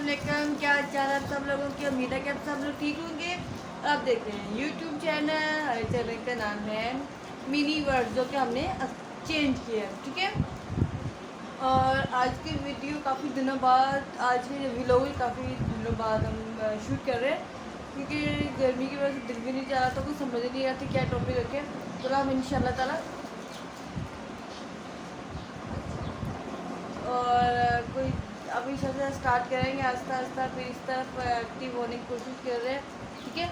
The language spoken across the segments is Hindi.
अस्सलाम, क्या हाल चाल है सब लोगों की। उम्मीद है कि आप सब लोग ठीक होंगे। अब देखते हैं यूट्यूब चैनल, हमारे चैनल का नाम है मिनी वर्ड, जो कि हमने चेंज किया है, ठीक है। और आज की वीडियो काफ़ी दिनों बाद, आज के व्लॉग भी काफ़ी दिनों बाद हम शूट कर रहे हैं, क्योंकि गर्मी की वजह से दिल भी नहीं जा रहा था, कुछ समझ नहीं आ रहा था क्या टॉपिक रखें। तो हम इंशाल्लाह ताला और कोई अभी से स्टार्ट करेंगे आस्ता आस्ता, फिर इस तरफ एक्टिव होने की कोशिश कर रहे हैं, ठीक है।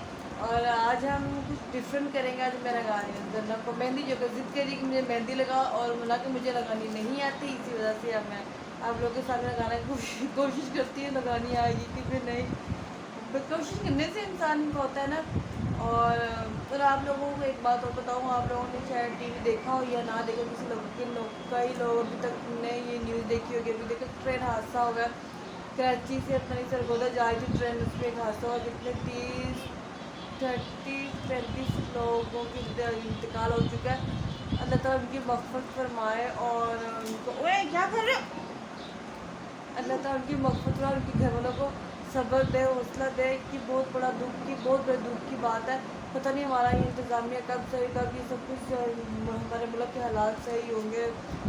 और आज हम कुछ डिफरेंट करेंगे। आज मैं लगा रही हूँ गन्ना को मेहंदी, जो कि ज़िद करी कि मुझे मेहंदी लगा, और मिला कि मुझे लगानी नहीं आती, इसी वजह से अब मैं आप लोगों के सामने लगाने की कोशिश करती है, लगानी आएगी कि फिर नहीं। कोशिश करने से इंसान का होता है ना। और आप लोगों को एक बात और बताऊँ, आप लोगों ने शायद टीवी देखा हो या ना देखो, किसी लोग के कई लोग अभी तक ने ये न्यूज़ देखी होगी। अभी देखो ट्रेन हादसा हो गया, कराची से अपनी सरगोदा जा रही थी ट्रेन, उस पर एक हादसा हुआ, कितने 30-35 लोगों की इंतकाल हो चुका है। अल्लाह ताला उनकी मग़फ़िरत फरमाए और उनको, ओए क्या कर रहे हो, अल्लाह ताला उनकी मग़फ़िरत और उनके घर वालों को सब्र दे, हौसला दे कि बहुत बड़ा दुख की, बहुत बड़े दुख की बात है। पता नहीं हमारा ये इंतज़ामिया कब सही, कब ये सब कुछ हमारे मुल्क के हालात सही होंगे।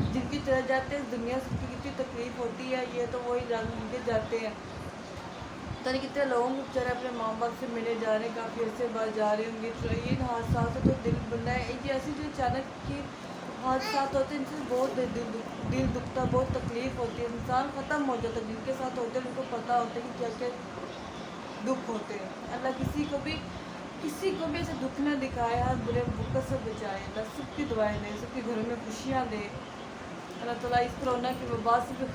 जिनकी चले जाते हैं इस दुनिया से, उनकी कितनी तकलीफ़ होती है, ये तो वही जान के जाते हैं। पता नहीं कितने लोगों को बेचारे अपने माँ बाप से मिले जा रहे हैं, काफ़ी अर्से बाद जा रहे होंगे। ट्रेन हादसा से तो दिल बनना है, एक ऐसी जो अचानक की हादसा होते हैं, इनसे बहुत दिल दुखता, बहुत तकलीफ़ होती है, इंसान ख़त्म हो जाता है। जिनके साथ होते हैं उनको पता होता है कि क्या क्या दुख होते हैं। अल्लाह किसी को भी ऐसे दुख न दिखाए, हर बुरे वक़्त से बचाए। अल्लाह सबकी दुआएं दे, सबके घरों में खुशियाँ दे। अल्लाह ताला इस कोरोना की वबा से भी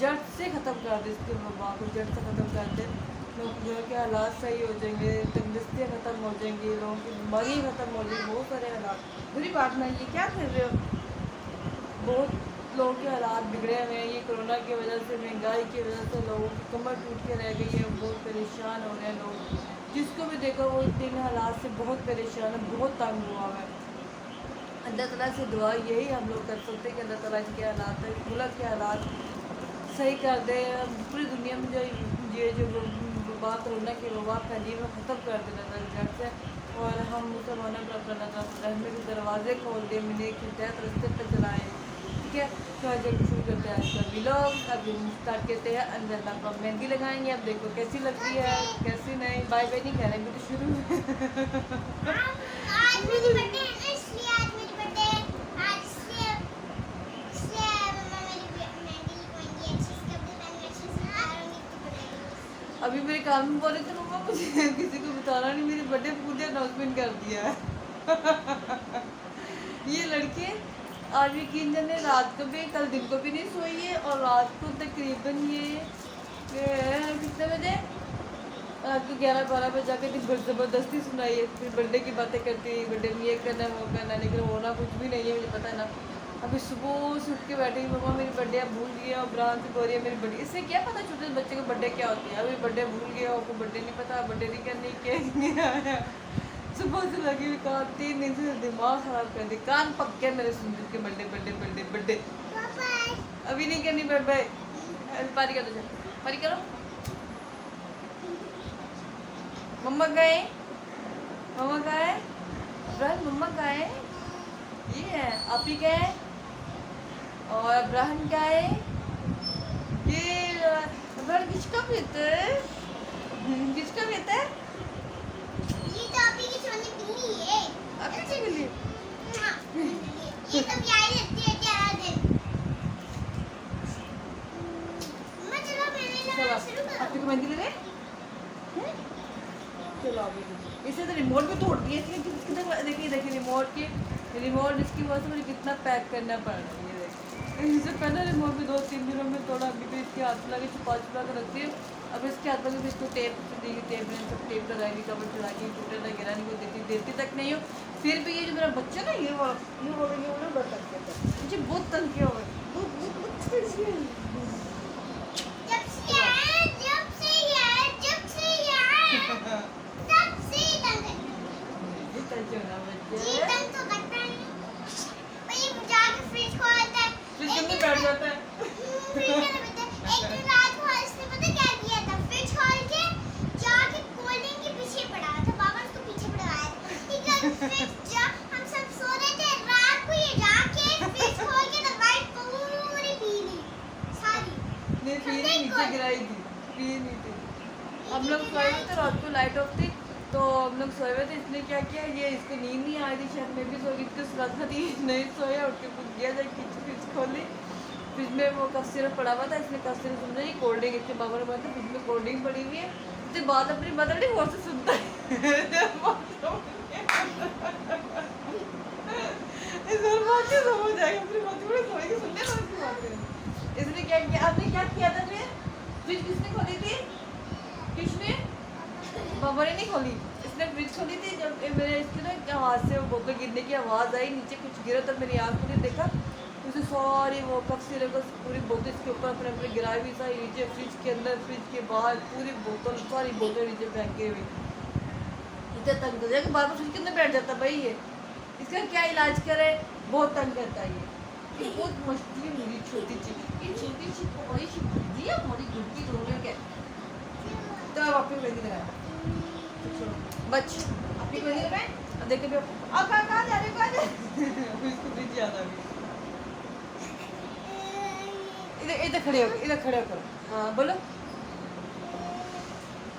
जड़ से ख़त्म कर दे, इसकी वबा को जड़ से ख़त्म कर दे। लोगों के हालात सही हो जाएंगे, तंदुरुस्तियाँ ख़त्म हो जाएंगी, लोगों की बीमारी ख़त्म हो जाएगी, बहुत सारे हालात। बुरी बात ना, ये क्या कर रहे हो, बहुत लोगों के हालात बिगड़े हुए हैं। ये कोरोना की वजह से, महंगाई की वजह से लोगों की कमर टूट के रह गई है, बहुत परेशान हो रहे हैं लोग। जिसको भी देखो वो इन हालात से बहुत परेशान है, बहुत तंग हुआ है। अल्लाह ताला से दुआ यही हम लोग कर सकते हैं कि अल्लाह ताला इनके हालात है, मुल्क के हालात सही कर दे। पूरी दुनिया में जो ये जो वबा, कोरोना की वबा फैली है, ख़त्म कर देना जड़ से। और हम मुसलमानों पर अपना रहमत के दरवाजे खोल दे, मिले कि हिदायत रस्ते पर चलाएँ, ठीक है। तो आज हम शुरू करते हैं आज का व्लॉग। अभी स्टार्ट करते हैं, अंदर तक अब मेहंदी लगाएंगे। अब देखो कैसी लगती है, कैसी नहीं। बाय बाय नहीं कह रहे, मैं तो शुरू आज मेरी बर्थडे है ना, इसलिए आज मेरी बर्थडे है। आज इसलिए मम्मा मेरी मेहंदी लिखवाएंगी, अच्छे से कपड़े पहन के अच्छे से तैयार होंगी तो बर्थडे। अभी मेरे काम में बोले थे मम्मा, मुझे किसी को बताना नहीं, मेरी बर्थडे पूरे अनाउंसमेंट कर दिया है। ये लड़के आज यकीन जाने रात को भी, कल दिन को भी नहीं सोई है, और रात को तकरीबन ये कितने बजे, रात को 11-12 बजे जाकर ज़बरदस्ती सुनाई है। फिर बर्थडे की बातें करती है, बर्थडे में ये करना है वो करना है, लेकिन होना कुछ भी नहीं है, मुझे पता है ना। अभी सुबह से उठ के बैठी, मम्मा मेरी बर्थडे आप भूल गई, और ब्रांच से बोल रही है मेरी बर्थडे। इससे क्या पता छोटे बच्चे को बर्थडे क्या होती है। अभी बर्थडे भूल गया, आपको बर्थडे नहीं पता, बर्थडे नहीं करनी, क्या नहीं आया। सुबह से लगी हुई कान, 3 दिन से दिमाग ख़राब कर दी, कान पक गया मेरे सुन के बर्थडे बर्थडे बर्थडे बर्थडे। अभी नहीं करनी बाय बाय, पारी कर दो, पारी करो। मम्मा गए, मम्मा गए, अब्राहम मम्मा गए, ये है आप ही गए, और अब्राहम गए। ये अब्राहम किसका बेटा है, किसका बेटा है, ये तो अभी की सोनी बिल्ली है। आप किसकी बिल्ली? ये तो प्यारी लगती है क्या दिन। मम्मा चलो मैंने चलो लगाना शुरू करो। आपकी को मेहंदी लगे, चलो अभी इसे तो रिमोट भी तोड़ दिया इसलिए कितना, देखिए देखिए रिमोट इसकी वजह से मुझे कितना पैक करना पड़ रहा है। ये देखिए, इससे पहले रिमोट भी 2-3 दिनों में तोड़ा, अभी भी इसके हाथ में लगे छुपा कर रखती है। अब इसके हाथ में भी इसको टेप दी, टेप में सब टेप लगाएगी, कवर चला के, टूटे ना गिरा नहीं को देती तक नहीं हो। फिर भी ये जो मेरा बच्चा ना, ये बहुत तंग किया, मुझे बहुत तंग किया हुआ है। जब से आया, जब से आया, जब से आया, तब से ही तंग है। जी तंग तो करता नहीं, पर ये जाके फ्रिज खोलता है, फिर बैठ जाता है। फ्रिज में बैठा है। एक दिन रात को इसने पता क्या किया था, फ्रिज जब हम सब सो रहे थे रात को ये जाके फ्रिज खोल के दवाई पूरी पी ली सारी। नहीं पी नहीं, नीचे गिराई थी, पी नहीं थी। हम लोग सोए हुए थे, रात को लाइट ऑफ थी तो हम लोग सोए हुए थे। इसने क्या किया, ये इसको नींद नहीं आ रही थी, शायद मैं भी सो गई थी, सुरक्षा थी नहीं सोया, उठ के कुछ गया जाके फ्रिज खोली, फ्रिज में वो कफ सिरप पड़ा हुआ था। इसने कफ सिरप समझा ये कोल्ड ड्रिंक, इसके बाबा ने बोला था फ्रिज में कोल्ड ड्रिंक पड़ी हुई है, इसके बाद अपनी मदर ने वो से सुनता है इस बार बात क्या समझ जाएगा, अपनी बात को सोएगी सुनने वाली बात है। इसने क्या किया, आपने क्या किया था फिर? फ्रिज किसने खोली थी? किसने? बाबा ने नहीं खोली, इसने फ्रिज खोली थी। जब मेरे इसके ना आवाज़ से वो बोतल गिरने की आवाज़ आई, नीचे कुछ गिरा, तब मेरी आँख खुली, देखा उसे सारी वो कफ सिरप पूरी बोतल इसके ऊपर अपने अपने गिराई हुई, सारी नीचे फ्रिज के अंदर, फ्रिज के बाहर पूरी बोतल, सारी बोतल नीचे फेंके हुई। इतना तंग कर दिया कि बार बार फ्रिज के अंदर बैठ जाता भाई ये, इसका क्या इलाज करे, बहुत तंग करता है ये बहुत मस्ती है मेरी छोटी चीज, ये छोटी सी बड़ी सी बुद्धि है हमारी गुड्डी दोनों के। तो अब आपकी मेहंदी लगाए बच, आपकी मेहंदी लगाए, अब देखे भी अब कहाँ जा रहे हो, कहाँ जा इसको फ्रिज याद आ गई। इधर इधर खड़े हो, इधर खड़े हो करो, हाँ बोलो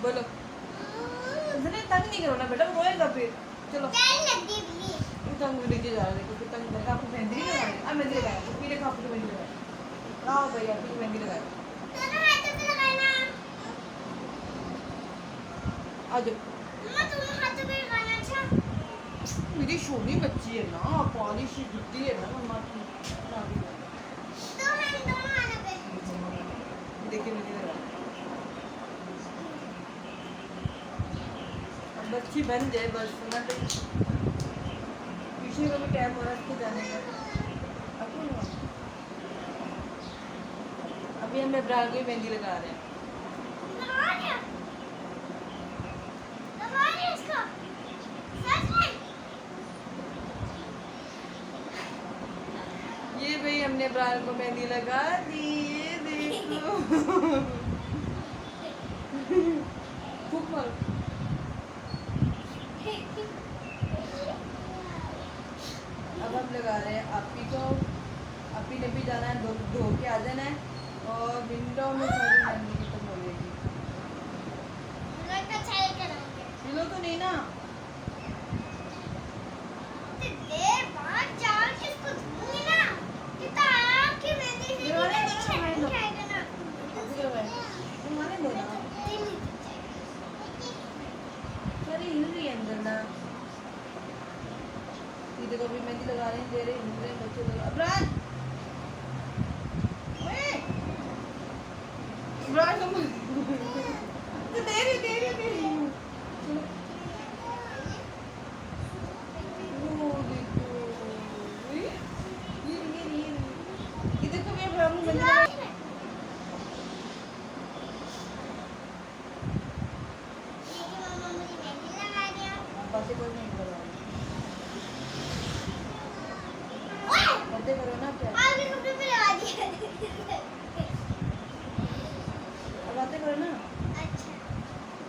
बोलो, नहीं तंग नहीं करो ना बेटा, रोएगा फिर। चलो तंग नीचे जा रहा है, देखो फिर तंग करेगा। आपको मेहंदी नहीं लगानी, अब मेहंदी लगाए, पीले खाप की मेहंदी लगाए, आओ भैया आपकी मेहंदी लगाए, आ जाओ। मेरी सोनी बच्ची है ना, पाली सी गुड्डी है ना मम्मा की। देखिए मेहंदी लगा, अब बच्ची बन जाए बस ना, तो ट्यूशन का भी टाइम हो रहा है इसको जाने का। अभी हम इब्राहिम को मेहंदी लगा रहे हैं। ये भाई हमने इब्राहिम को मेहंदी लगा दी, ये देखो फूक मारो। अब हम लगा रहे हैं आपी को, आपी ने भी जाना है, धो के आ जाना है, और विंडो में सारी मेहंदी खत्म हो जाएगी। मिलो तो नहीं ना, देखो अभी मेहंदी लगा रहे हैं, दे रहे हैं बच्चे लगा। अब्राज अब्राज तुम दे रही वो देखो ये देखो मैं अब्राज को मेहंदी लगा, बातें कोई नहीं लगा, बातें करो ना, क्या बातें करो ना। अच्छा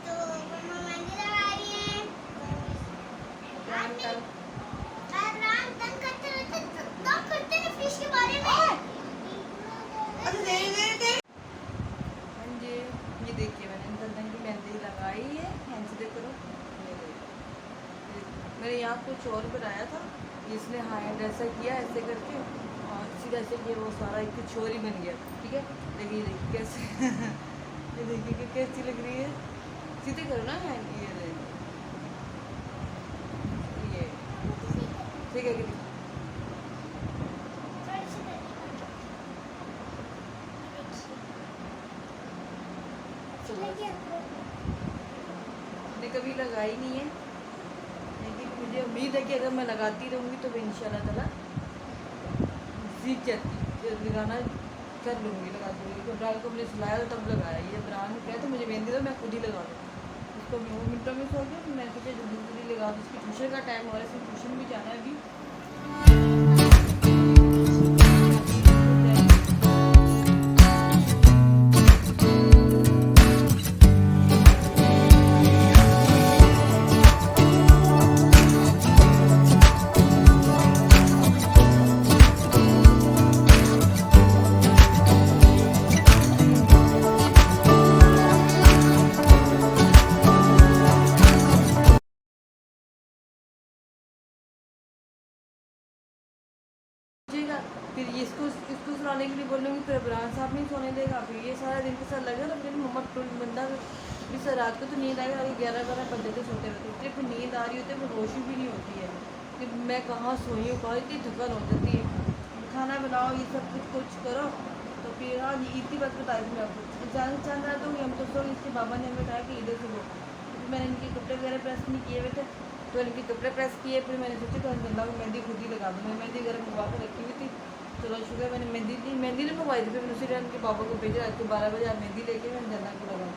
तो मम्मा मेहंदी लगा रही है, राम तंग करते रहते तो करते हैं फिश के बारे में। अच्छा दे हाँ जी, ये देखिए मैंने चंदन की मेहंदी लगाई है, हैंड से करो। मैंने यहाँ कुछ और बनाया था, इसने हाँ ऐसा किया ऐसे करके, और सीधा ऐसे किया, वो सारा एक कुछ और ही बन गया। ठीक है, देखिए देखिए कैसे ये देखिए कि कैसी लग रही है, सीधे करो ना हैंड, ये ठीक है कि मैंने कभी लगाई नहीं है, लेकिन मुझे उम्मीद है कि अगर मैं लगाती रहूँगी तो मैं इंशाल्लाह ताला सीख जाती, लगाना कर लूँगी, लगा दूँगी। तो ब्रांड को मैंने सिलाया था तब लगाया, ये ब्रांड क्या तो मुझे मेहंदी दो, मैं खुद ही लगा दूँ उसको। मैं 2 मिनटों में सो गई, मैं सोचा जल्दी लगा दूँ, उसकी ट्यूशन का टाइम हो रहा है, इसमें ट्यूशन भी जाना है अभी। सोचेगा, फिर ये इसको सुलाने के लिए बोलूँगी, फिर इमरान साहब नहीं सोने देगा, फिर ये सारा दिन के साथ लगेगा तो फिर मम्मा टूट बंदा फिर सर रात को तो नींद आएगा, अभी 11-12 बजे तक सोते रहते हैं, फिर नींद आ रही होती है, फिर होश भी नहीं होती है कि मैं कहाँ सोई हूँ, कहाँ इतनी थकन हो जाती है। खाना बनाओ, ये सब कुछ करो, तो फिर हाँ ये इतनी बात बताई थी मैं आपको जान रहा था कि हम तो सो इसके बाबा ने हमें बताया कि इधर से वो, फिर मैंने इनके कपड़े वगैरह प्रेस नहीं किए हुए थे, तो इनके कपड़े प्रेस किए, फिर मैंने सोचा कि अल्लाह को मेहंदी खुद ही लगा दूँ, मैं मेहंदी घर मंगवा कर रखी हुई थी, चलो शुक्र मैंने मेहंदी नहीं मंगवाई थी, फिर मैंने उसी टाइम के पापा को भेजा, रात को 12 बजे आप मेहंदी लेके मैंने जन्ना को लगा,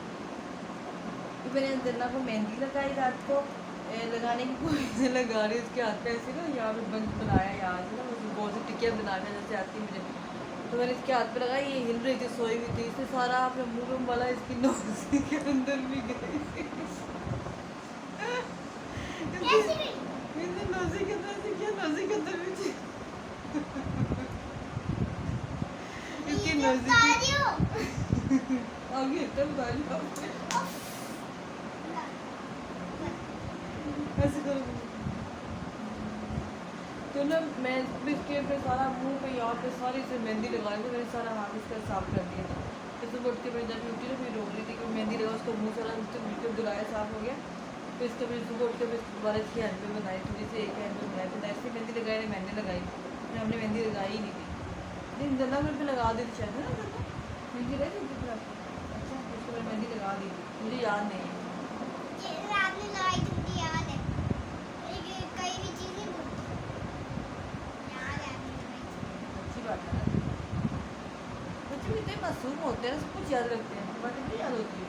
फिर मैंने जन्ना को मेहंदी लगाई रात को, लगाने की कोशिश लगा रही उसके हाथ पे ऐसे ना यहाँ पे बंद बनाया, यहाँ से ना बहुत सी टिक्कियाँ बनाने जैसे आती मुझे, तो मैंने इसके हाथ पे लगाई, ये हिल रही थी, सोई हुई थी, इससे सारा अपने मुँह में वाला इसकी नोज़ के अंदर भी गई नोज़ी के अंदर से क्या नोज़ी के अंदर भी थी इसकी नोज़ी आगे तब गाली ऐसे करो, तो ना मैं इसके पे सारा मुंह पे यहाँ पे सारी से मेहंदी लगा दी, मैंने सारा हाथ इसका साफ कर दिया था, फिर सुबह उठ के मैंने जब उठी ना फिर रोक रही थी कि मेहंदी लगा, उसको मुँह सारा बिल्कुल धुलाया साफ हो गया, फिर इसके फिर सुबह उठ के फिर दोबारा इसकी हैंड पे बनाई, थोड़ी सी एक हैंड पे बनाई, फिर ऐसी मेहंदी लगाई नहीं, मैंने लगाई, फिर हमने मेहंदी लगाई ही नहीं थी, लेकिन जन्ना घर पर लगा दी थी शायद ना जन्ना मेहंदी रही थी फिर आपको, अच्छा उसको मैंने मेहंदी लगा दी थी, मुझे याद नहीं है, अच्छी बात है ना, बच्चे भी इतने मासूम होते हैं, सब कुछ याद रखते हैं, बातें नहीं याद होती है।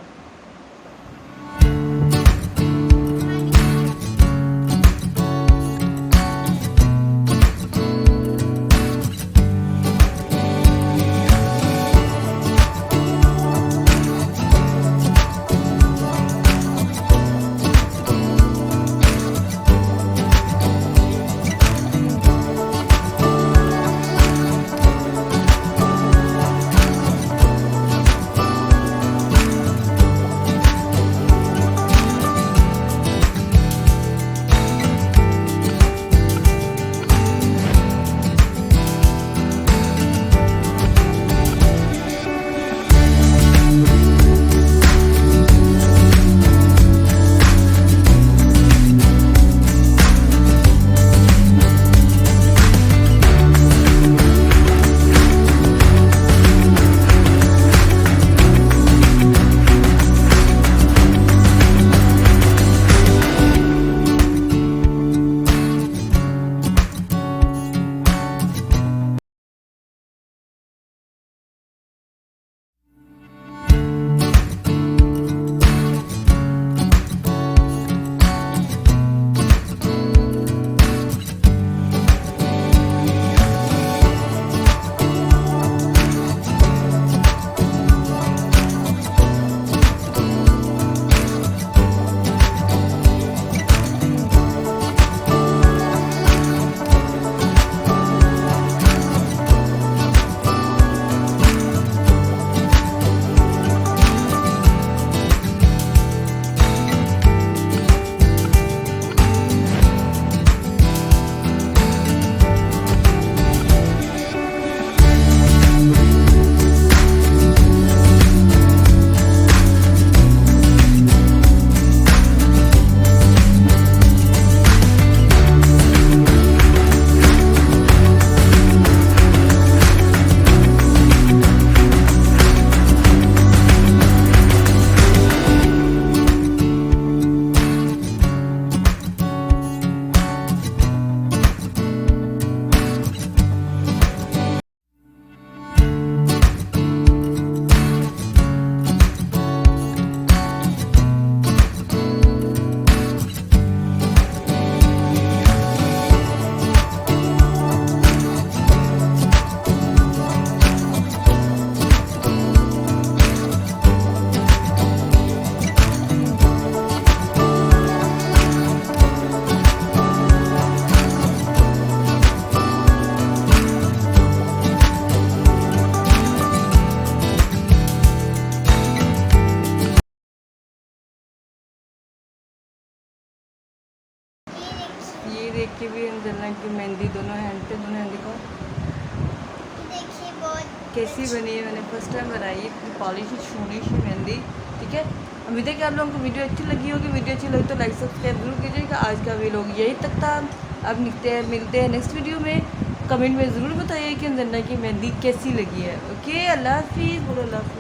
ये देख के भी हम जन्नत की मेहंदी दोनों हैंड पे, दोनों हैंड को कैसी बनी है। मैंने फर्स्ट टाइम बनाई है इतनी पॉलिश सोनी सी मेहंदी। ठीक है, उम्मीद है कि आप लोगों को वीडियो अच्छी लगी होगी। वीडियो अच्छी लगी तो लाइक सब्सक्राइब जरूर कीजिएगा। आज का वीडियो यही तक था। अब मिलते हैं नेक्स्ट वीडियो में। कमेंट में ज़रूर बताइए कि अंजना की मेहंदी कैसी लगी है। ओके, अल्लाह हाफिज़, बोलो अल्लाह हाफिज़।